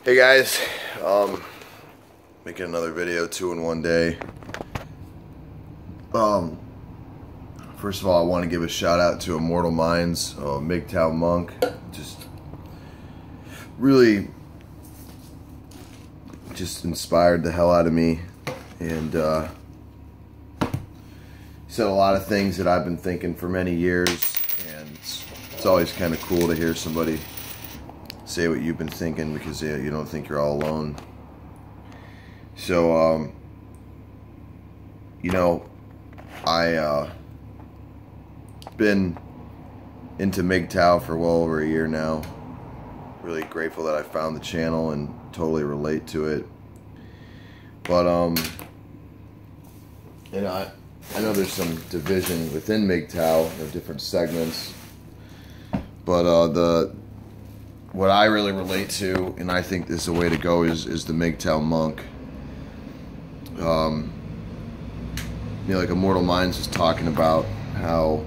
Hey guys, making another video, 2 in 1 day. First of all, I want to give a shout out to Immortal Minds, MGTOW monk. Just really inspired the hell out of me, and said a lot of things that I've been thinking for many years, and it's always kind of cool to hear somebody say what you've been thinking, because you don't think you're all alone. So you know, I been into MGTOW for well over a year now. Really grateful that I found the channel and totally relate to it. But you know, I know there's some division within MGTOW of different segments, but what I really relate to, and I think this is the way to go, is the MGTOW monk. You know, like Immortal Minds was talking about how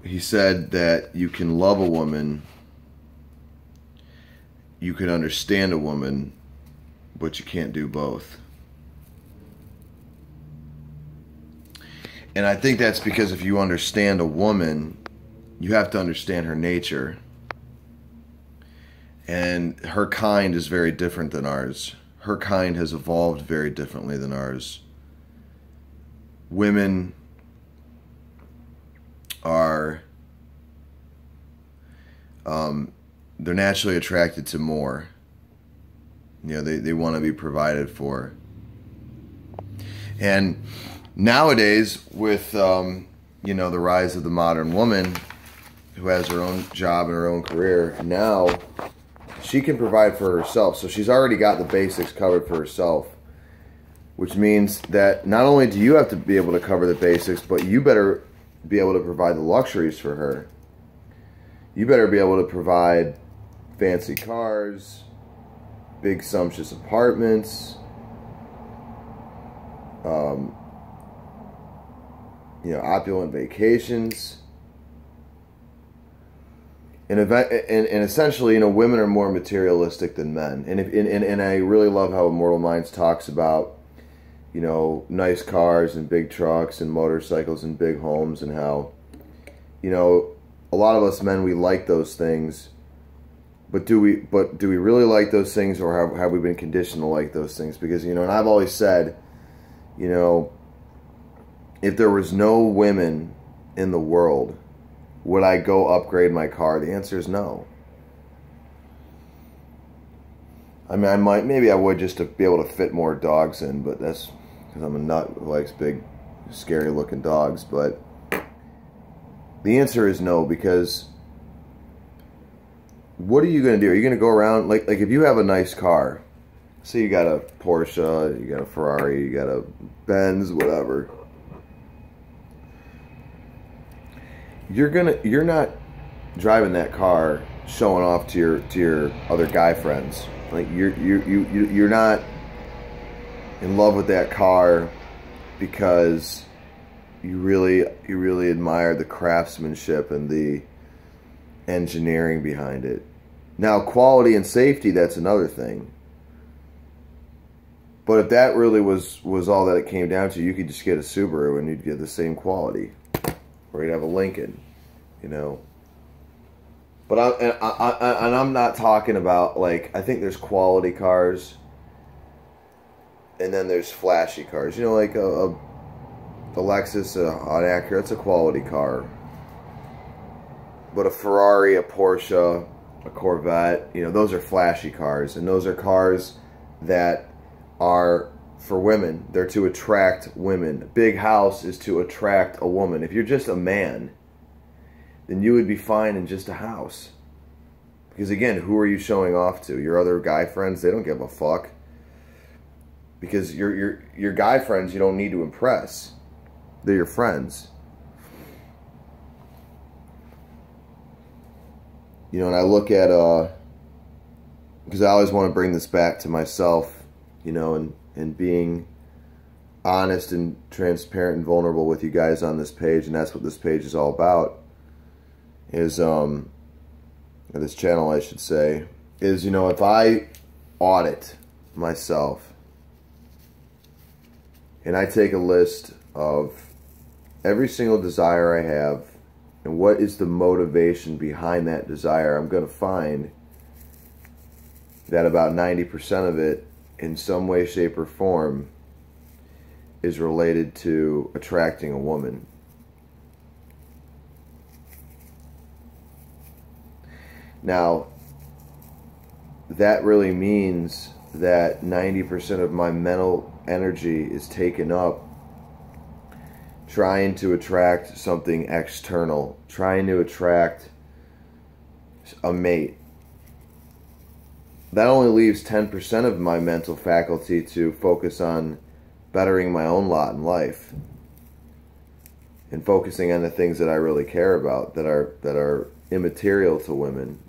he said that you can love a woman, you can understand a woman, but you can't do both. And I think that's because if you understand a woman, you have to understand her nature. And her kind is very different than ours. Her kind has evolved very differently than ours. Women are, they're naturally attracted to more. You know, they want to be provided for. And nowadays, with you know, the rise of the modern woman who has her own job and her own career, now she can provide for herself. So she's already got the basics covered for herself, which means that not only do you have to be able to cover the basics, but you better be able to provide the luxuries for her. You better be able to provide fancy cars, big sumptuous apartments, you know, opulent vacations. And essentially, you know, women are more materialistic than men. And I really love how Immortal Minds talks about, you know, nice cars and big trucks and motorcycles and big homes, and how, you know, a lot of us men, we like those things. But do we really like those things, or have we been conditioned to like those things? Because, you know, and I've always said, you know, if there was no women in the world, would I go upgrade my car? The answer is no. I mean, maybe I would, just to be able to fit more dogs in, but that's because I'm a nut who likes big, scary looking dogs. But the answer is no, because what are you going to do? Are you going to go around, like if you have a nice car, say you got a Porsche, you got a Ferrari, you got a Benz, whatever. You're not driving that car showing off to your other guy friends. Like you're not in love with that car because you really admire the craftsmanship and the engineering behind it. Now, quality and safety, that's another thing. But if that really was all that it came down to, you could just get a Subaru and you'd get the same quality. Or you'd have a Lincoln, you know. But I'm not talking about, like, I think there's quality cars, and then there's flashy cars. You know, like a Lexus, an Acura, it's a quality car. But a Ferrari, a Porsche, a Corvette, you know, those are flashy cars. And those are cars that are for women. They're to attract women. A big house is to attract a woman. If you're just a man, then you would be fine in just a house. Because again, who are you showing off to? Your other guy friends? They don't give a fuck. Because your guy friends, you don't need to impress. They're your friends. You know, and I look at, because I always want to bring this back to myself, you know, and being honest and transparent and vulnerable with you guys on this page, and that's what this page is all about. is or this channel I should say, is, you know, if I audit myself and I take a list of every single desire I have and what is the motivation behind that desire, I'm going to find that about 90% of it, in some way, shape, or form, is related to attracting a woman. Now, that really means that 90% of my mental energy is taken up trying to attract something external, trying to attract a mate. That only leaves 10% of my mental faculty to focus on bettering my own lot in life and focusing on the things that I really care about, that are immaterial to women.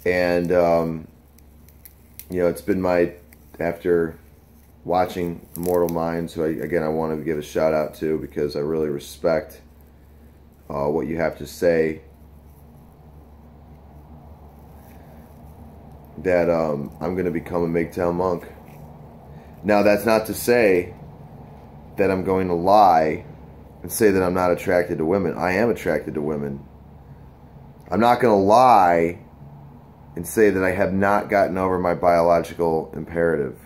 And you know, it's been after watching Immortal Minds, who I want to give a shout out to, because I really respect what you have to say, that I'm going to become a MGTOW monk. Now, that's not to say that I'm going to lie and say that I'm not attracted to women. I am attracted to women. I'm not going to lie and say that I have not gotten over my biological imperative.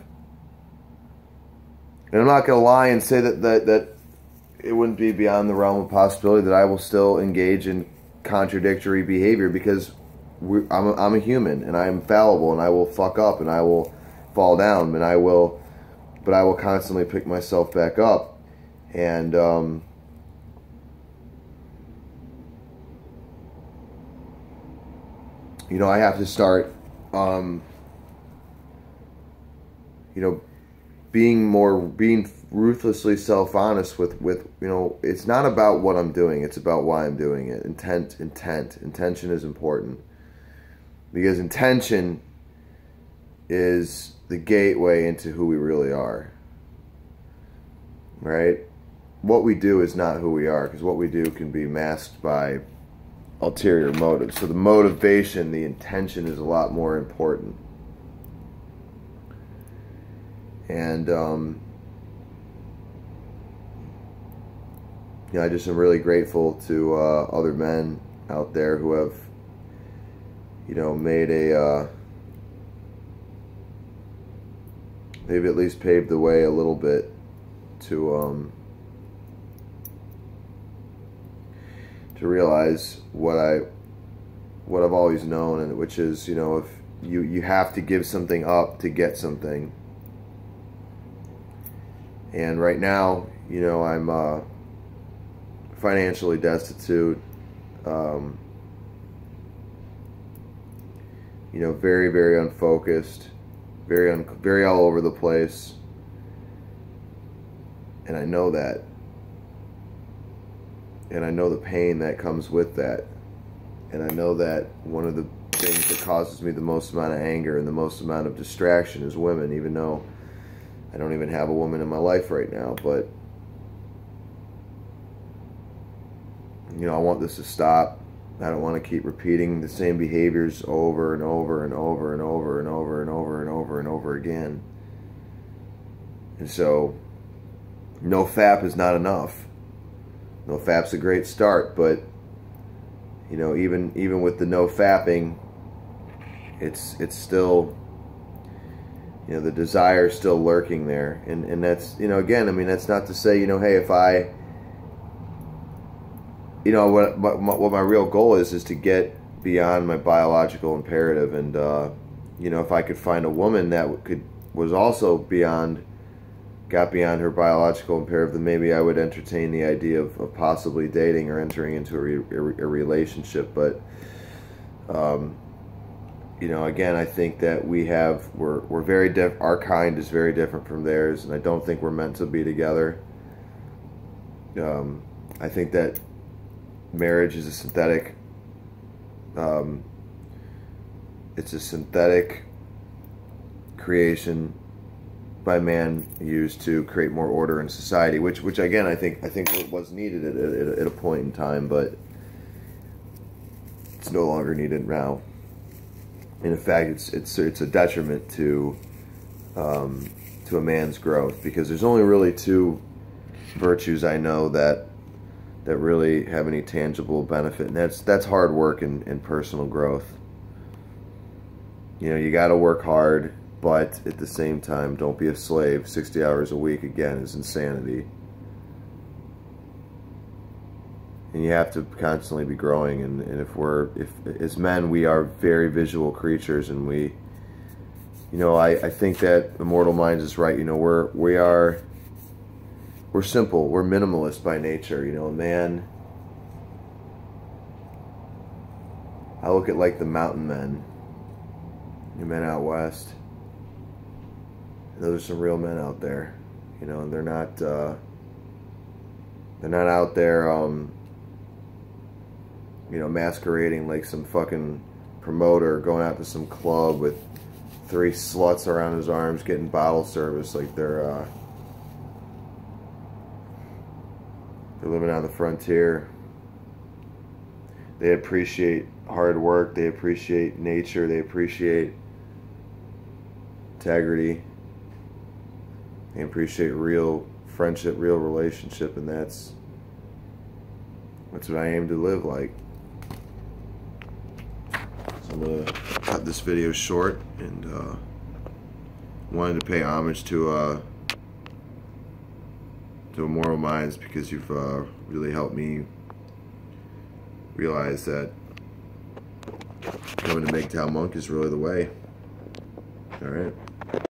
And I'm not going to lie and say that it wouldn't be beyond the realm of possibility that I will still engage in contradictory behavior, because I'm a human, and I am fallible, and I will fuck up, and I will fall down, but I will constantly pick myself back up. And you know, I have to start you know, being ruthlessly self-honest with, you know, it's not about what I'm doing, it's about why I'm doing it. Intention is important, because intention is the gateway into who we really are, right? What we do is not who we are, because what we do can be masked by ulterior motives. So the motivation, the intention, is a lot more important. And you know, I just am really grateful to other men out there who have, you know, made they've at least paved the way a little bit to realize what I've always known, and which is, you know, if you have to give something up to get something. And right now, you know, I'm financially destitute, you know, very, very unfocused, very all over the place, and I know that, and I know the pain that comes with that, and I know that one of the things that causes me the most amount of anger and the most amount of distraction is women, even though I don't even have a woman in my life right now. But you know, I want this to stop. I don't want to keep repeating the same behaviors over and over and over and over and over and over and over and over again. And so, no FAP is not enough. No FAP's a great start, but you know, even with the no fapping, it's still, you know, the desire is still lurking there, and that's, you know, again, I mean, that's not to say, you know, hey, if I, you know, what my real goal is to get beyond my biological imperative, and you know, if I could find a woman that was also got beyond her biological imperative, then maybe I would entertain the idea of possibly dating or entering into a relationship. But you know, again, I think that we're very our kind is very different from theirs, and I don't think we're meant to be together. I think that marriage is a synthetic. It's a synthetic creation by man used to create more order in society, which again I think was needed at a point in time, but it's no longer needed now. And in fact, it's a detriment to a man's growth, because there's only really two virtues I know that really have any tangible benefit, and that's hard work and personal growth. You know, you got to work hard, but at the same time, don't be a slave. 60 hours a week, again, is insanity. And you have to constantly be growing. And if as men, we are very visual creatures, and we, you know, I think that Immortal Minds is right. You know, we're simple. We're minimalist by nature. You know, a man, I look at like the mountain men. You men out west. Those are some real men out there, you know, and they're not out there, you know, masquerading like some fucking promoter going out to some club with 3 sluts around his arms getting bottle service. Like they're living on the frontier. They appreciate hard work. They appreciate nature. They appreciate integrity. They appreciate real friendship, real relationship, and that's what I aim to live like. So I'm gonna cut this video short, and wanted to pay homage to Immortal Minds, because you've really helped me realize that coming to MGTOW Monk is really the way. All right.